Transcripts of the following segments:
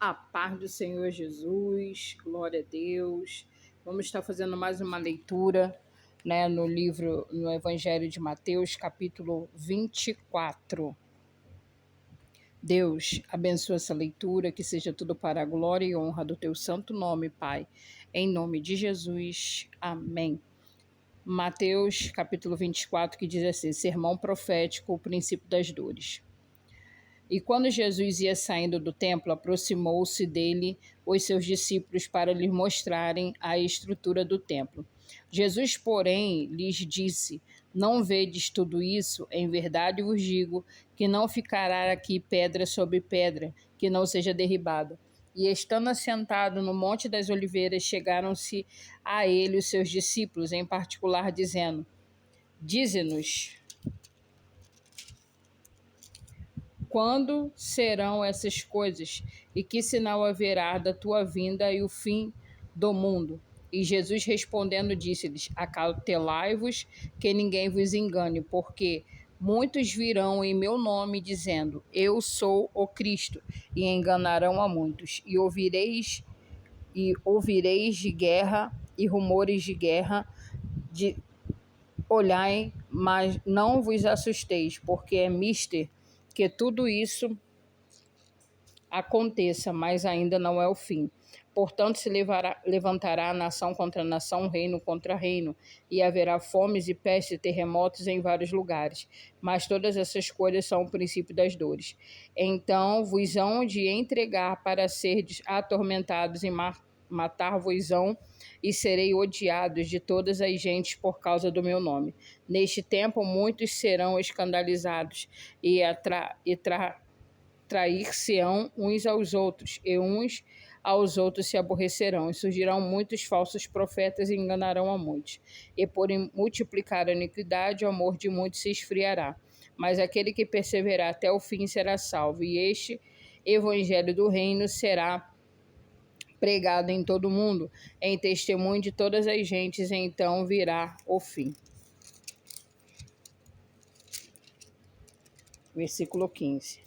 A paz do Senhor Jesus, glória a Deus. Vamos estar fazendo mais uma leitura, no Evangelho de Mateus, capítulo 24. Deus, abençoa essa leitura, que seja tudo para a glória e honra do teu santo nome, Pai. Em nome de Jesus, amém. Mateus, capítulo 24, que diz assim: Sermão profético, o princípio das dores. E quando Jesus ia saindo do templo, aproximou-se dele os seus discípulos para lhes mostrarem a estrutura do templo. Jesus, porém, lhes disse: Não vedes tudo isso? Em verdade vos digo que não ficará aqui pedra sobre pedra, que não seja derribada. E estando assentado no Monte das Oliveiras, chegaram-se a ele os seus discípulos, em particular, dizendo: Dize-nos, quando serão essas coisas? E que sinal haverá da tua vinda e o fim do mundo? E Jesus respondendo disse-lhes: Acautelai-vos que ninguém vos engane, porque muitos virão em meu nome dizendo: Eu sou o Cristo, e enganarão a muitos. E ouvireis de guerra e rumores de guerra. Olhai, mas não vos assusteis, porque é mister que tudo isso aconteça, mas ainda não é o fim. Portanto, se levantará nação contra nação, reino contra reino, e haverá fomes e pestes e terremotos em vários lugares. Mas todas essas coisas são o princípio das dores. Então vos hão de entregar para serdes atormentados e matar-vos-ão, e serei odiados de todas as gentes por causa do meu nome. Neste tempo muitos serão escandalizados e trair-se-ão uns aos outros, e uns aos outros se aborrecerão, e surgirão muitos falsos profetas e enganarão a muitos. E por multiplicar a iniquidade, o amor de muitos se esfriará. Mas aquele que perseverar até o fim será salvo, e este evangelho do reino será pregado em todo o mundo, em testemunho de todas as gentes, e então virá o fim. Versículo 15.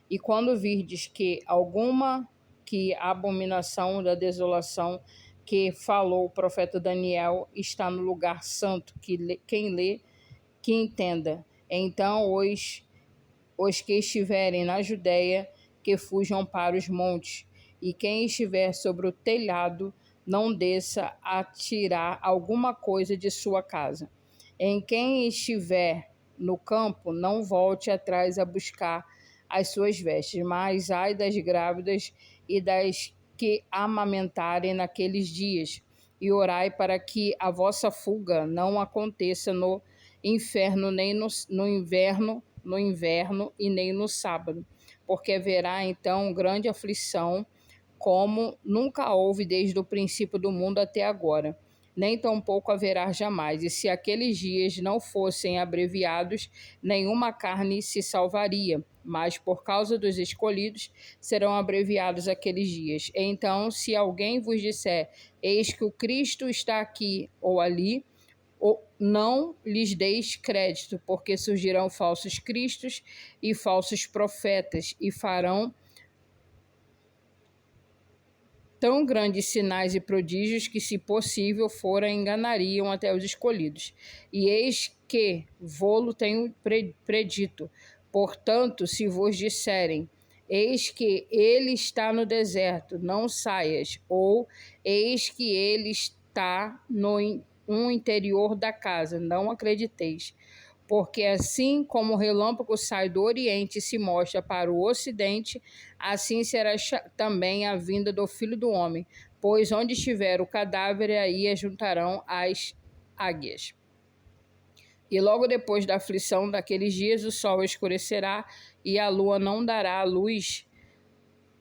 E quando virdes que a abominação da desolação que falou o profeta Daniel está no lugar santo, quem lê, que entenda. Então os que estiverem na Judéia, que fujam para os montes, e quem estiver sobre o telhado, não desça a tirar alguma coisa de sua casa. Em quem estiver no campo, não volte atrás a buscar as suas vestes, mas ai das grávidas e das que amamentarem naqueles dias, e orai para que a vossa fuga não aconteça no inferno, nem no inverno e nem no sábado, porque haverá então grande aflição, como nunca houve desde o princípio do mundo até agora, nem tampouco haverá jamais. E se aqueles dias não fossem abreviados, nenhuma carne se salvaria, mas por causa dos escolhidos serão abreviados aqueles dias. Então, se alguém vos disser: eis que o Cristo está aqui ou ali, não lhes deis crédito, porque surgirão falsos cristos e falsos profetas, e farão tão grandes sinais e prodígios que, se possível fora, enganariam até os escolhidos. E eis que vô-lo tenho predito. Portanto, se vos disserem: eis que ele está no deserto, não saias, ou eis que ele está no interior da casa, não acrediteis. Porque assim como o relâmpago sai do Oriente e se mostra para o Ocidente, assim será também a vinda do Filho do Homem. Pois onde estiver o cadáver, aí ajuntarão as águias. E logo depois da aflição daqueles dias, o sol escurecerá e a lua não dará a luz,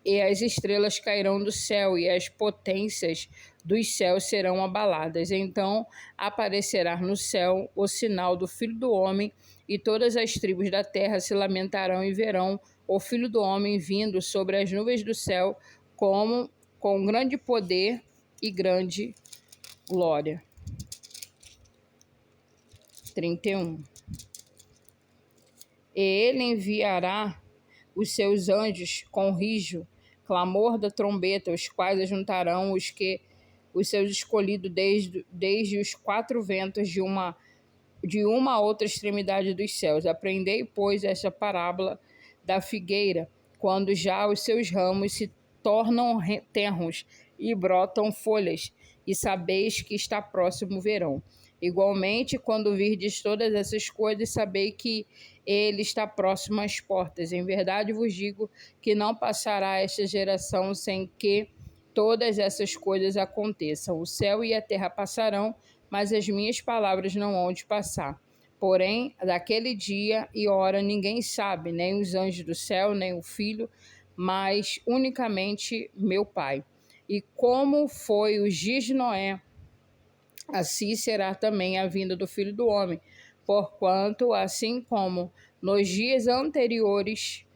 e as estrelas cairão do céu, e as potências dos céus serão abaladas. Então aparecerá no céu o sinal do Filho do Homem, e todas as tribos da terra se lamentarão e verão o Filho do Homem vindo sobre as nuvens do céu com grande poder e grande glória. 31. E ele enviará os seus anjos com rijo clamor da trombeta, os quais ajuntarão os seus escolhidos desde os quatro ventos de uma a outra extremidade dos céus. Aprendei, pois, esta parábola da figueira, quando já os seus ramos se tornam tenros e brotam folhas, e sabeis que está próximo o verão. Igualmente, quando virdes todas essas coisas, sabei que ele está próximo às portas. Em verdade vos digo que não passará esta geração sem que todas essas coisas aconteçam. O céu e a terra passarão, mas as minhas palavras não hão de passar. Porém, daquele dia e hora ninguém sabe, nem os anjos do céu, nem o Filho, mas unicamente meu Pai. E como foi os dias de Noé, assim será também a vinda do Filho do Homem. Porquanto, assim como nos dias anteriores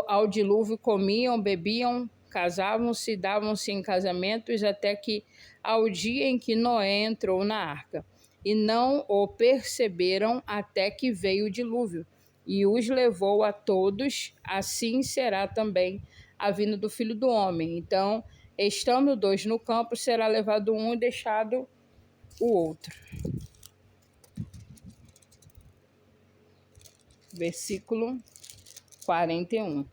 ao dilúvio, comiam, bebiam, casavam-se, davam-se em casamentos, até que ao dia em que Noé entrou na arca. E não o perceberam até que veio o dilúvio, e os levou a todos. Assim será também a vinda do Filho do Homem. Então, estando dois no campo, será levado um e deixado o outro. Versículo 41.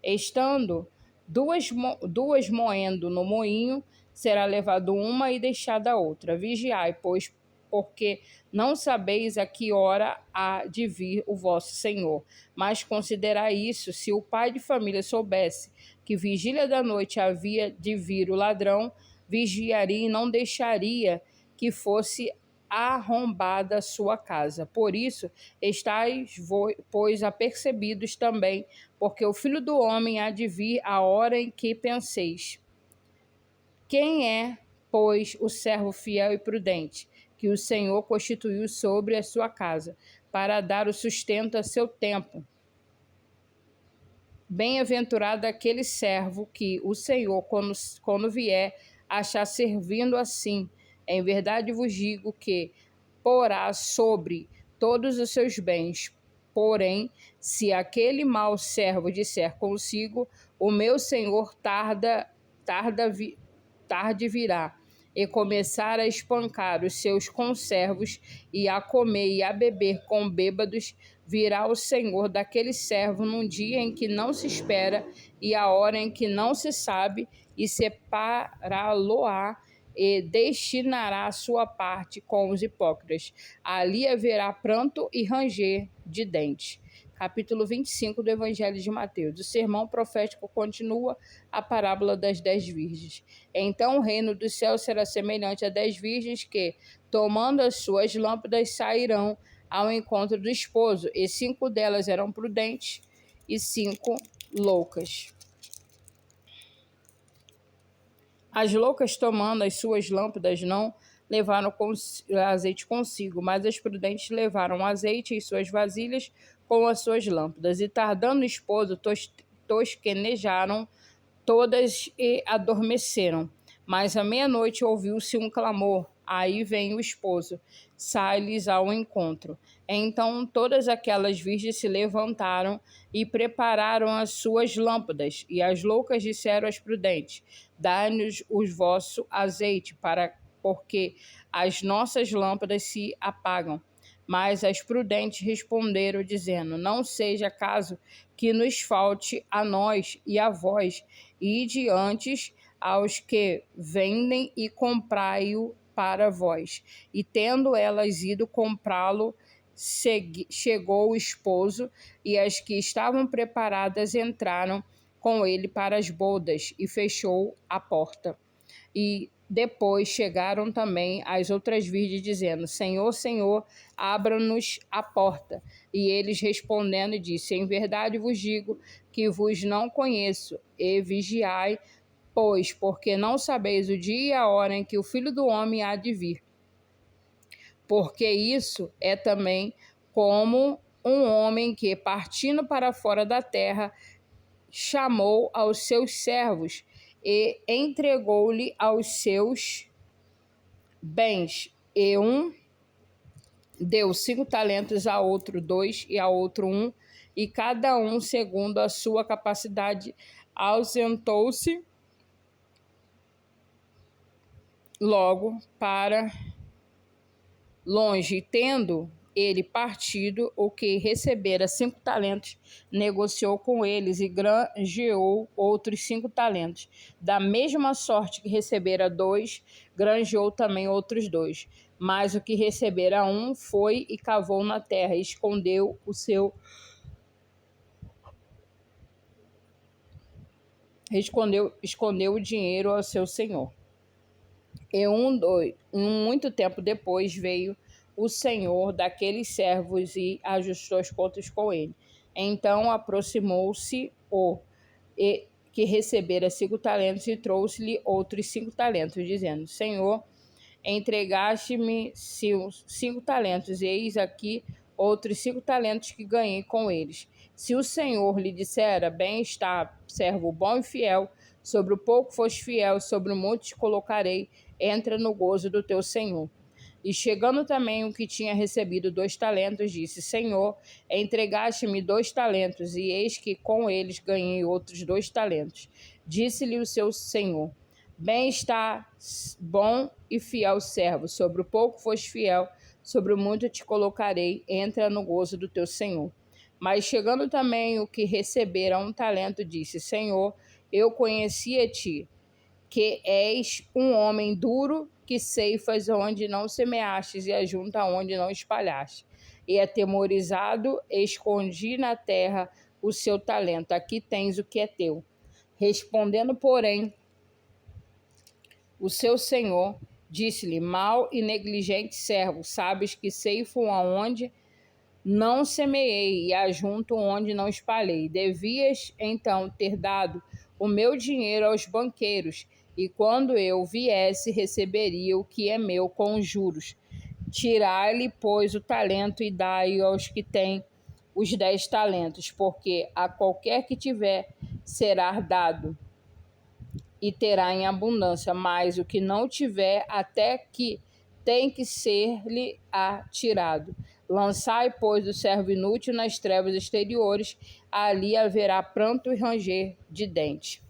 Estando duas moendo no moinho, será levado uma e deixada a outra. Vigiai, pois, porque não sabeis a que hora há de vir o vosso Senhor. Mas considerai isso: se o pai de família soubesse que vigília da noite havia de vir o ladrão, vigiaria e não deixaria que fosse arrombada a sua casa. Por isso, estáis, pois, apercebidos também, porque o Filho do Homem há de vir a hora em que penseis. Quem é, pois, o servo fiel e prudente, que o Senhor constituiu sobre a sua casa, para dar o sustento a seu tempo? Bem-aventurado aquele servo que o Senhor, quando vier, achar servindo assim. Em verdade vos digo que porá sobre todos os seus bens. Porém, se aquele mau servo disser consigo: o meu senhor tarde virá, e começar a espancar os seus conservos e a comer e a beber com bêbados, virá o senhor daquele servo num dia em que não se espera e a hora em que não se sabe, e separá-lo-á e destinará a sua parte com os hipócritas. Ali haverá pranto e ranger de dentes. Capítulo 25 do Evangelho de Mateus. O sermão profético continua a parábola das 10 virgens. Então o reino do céu será semelhante a 10 virgens que, tomando as suas lâmpadas, sairão ao encontro do esposo, e 5 delas eram prudentes e 5 loucas. As loucas, tomando as suas lâmpadas, não levaram azeite consigo, mas as prudentes levaram azeite em suas vasilhas com as suas lâmpadas. E tardando o esposo, tosquenejaram todas e adormeceram. Mas à meia-noite ouviu-se um clamor: aí vem o esposo, sai-lhes ao encontro. Então todas aquelas virgens se levantaram e prepararam as suas lâmpadas. E as loucas disseram às prudentes: dai-nos o vosso azeite, porque as nossas lâmpadas se apagam. Mas as prudentes responderam, dizendo: não seja caso que nos falte a nós e a vós, ide antes aos que vendem e comprai-o para vós. E tendo elas ido comprá-lo, chegou o esposo, e as que estavam preparadas entraram com ele para as bodas, e fechou a porta. E depois chegaram também as outras virgens, dizendo: Senhor, Senhor, abra-nos a porta. E eles respondendo disse: em verdade vos digo que vos não conheço, e vigiai, pois, porque não sabeis o dia e a hora em que o Filho do Homem há de vir. Porque isso é também como um homem que, partindo para fora da terra, chamou aos seus servos e entregou-lhe aos seus bens. E um deu 5 talentos, a outro 2 e a outro 1, e cada um segundo a sua capacidade ausentou-se logo para longe, tendo ele partido, o que recebera 5 talentos, negociou com eles e granjeou outros 5 talentos. Da mesma sorte que recebera 2, granjeou também outros 2. Mas o que recebera 1 foi e cavou na terra, e escondeu o dinheiro ao seu senhor. E muito tempo depois veio o senhor daqueles servos e ajustou as contas com ele. Então aproximou-se o que recebera 5 talentos e trouxe-lhe outros 5 talentos, dizendo: Senhor, entregaste-me 5 talentos, e eis aqui outros 5 talentos que ganhei com eles. Se o Senhor lhe dissera: Bem está, servo bom e fiel, sobre o pouco foste fiel, sobre o muito te colocarei, entra no gozo do teu Senhor. E chegando também o que tinha recebido 2 talentos, disse: Senhor, entregaste-me 2 talentos, e eis que com eles ganhei outros 2 talentos. Disse-lhe o seu senhor: Bem está, bom e fiel servo, sobre o pouco foste fiel, sobre o muito te colocarei, entra no gozo do teu senhor. Mas chegando também o que recebera 1 talento, disse: Senhor, eu conhecia-te, que és um homem duro, que ceifas onde não semeastes e ajunta onde não espalhaste. E atemorizado, escondi na terra o seu talento. Aqui tens o que é teu. Respondendo, porém, o seu senhor disse-lhe: Mau e negligente servo, sabes que ceifo aonde não semeei e ajunto onde não espalhei. Devias então ter dado o meu dinheiro aos banqueiros, e quando eu viesse, receberia o que é meu com juros. Tirai-lhe, pois, o talento e dai aos que têm os 10 talentos, porque a qualquer que tiver será dado e terá em abundância, mas o que não tiver, até que tem que ser-lhe atirado. Lançai, pois, o servo inútil nas trevas exteriores, ali haverá pranto e ranger de dentes.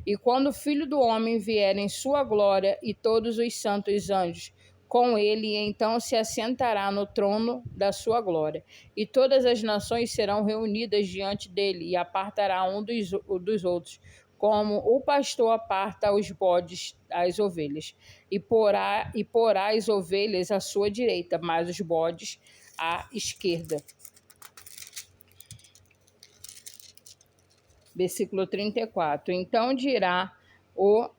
E quando o Filho do Homem vier em sua glória e todos os santos anjos com ele, então se assentará no trono da sua glória. E todas as nações serão reunidas diante dele, e apartará um dos outros, como o pastor aparta os bodes das ovelhas, e porá as ovelhas à sua direita, mas os bodes à esquerda. Versículo 34. Então dirá o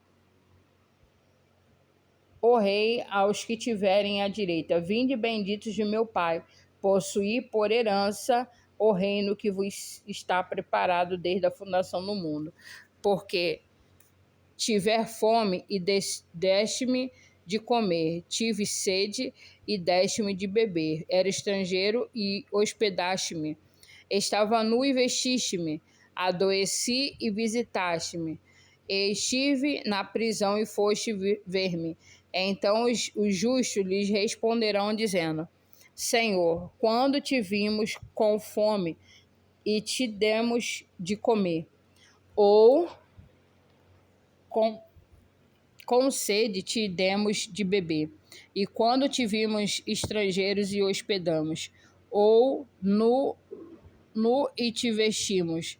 rei aos que tiverem à direita: Vinde, benditos de meu Pai, possuí por herança o reino que vos está preparado desde a fundação do mundo. Porque tiver fome e deste-me de comer, tive sede e deste-me de beber, era estrangeiro e hospedaste-me, estava nu e vestiste-me, adoeci e visitaste-me, estive na prisão e foste ver-me. Então os justos lhes responderão, dizendo: Senhor, quando te vimos com fome e te demos de comer, ou com sede te demos de beber, e quando te vimos estrangeiros e hospedamos, ou nu e te vestimos,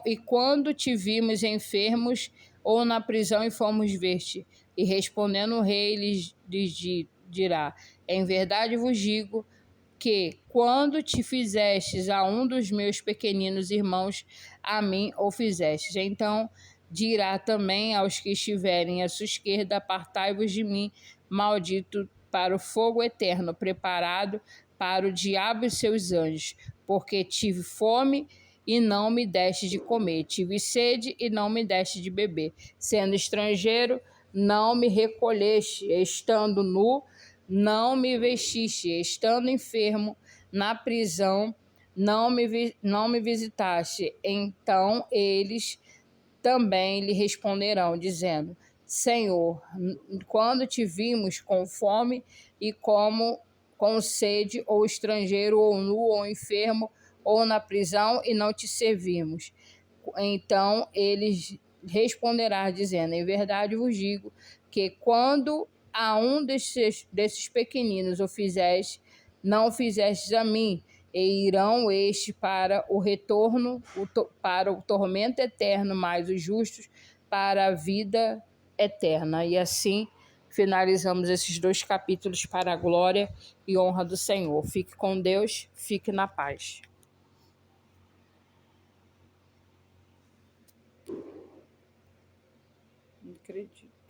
e quando te vimos enfermos ou na prisão e fomos ver-te. E respondendo o rei lhes dirá: Em verdade vos digo que, quando te fizestes a um dos meus pequeninos irmãos, a mim o fizestes. Então dirá também aos que estiverem à sua esquerda: Apartai-vos de mim, maldito, para o fogo eterno, preparado para o diabo e seus anjos, porque tive fome e não me deste de comer, tive sede e não me deste de beber, sendo estrangeiro, não me recolheste, estando nu, não me vestiste, estando enfermo, na prisão, não me visitaste. Então eles também lhe responderão, dizendo: Senhor, quando te vimos com fome e com sede, ou estrangeiro, ou nu, ou enfermo, ou na prisão e não te servimos? Então eles responderá dizendo: em verdade vos digo que quando a um desses pequeninos o fizeste, não o fizestes a mim. E irão estes para o retorno, para o tormento eterno, mas os justos para a vida eterna. E assim finalizamos esses 2 capítulos para a glória e honra do Senhor. Fique com Deus, fique na paz. Não acredito.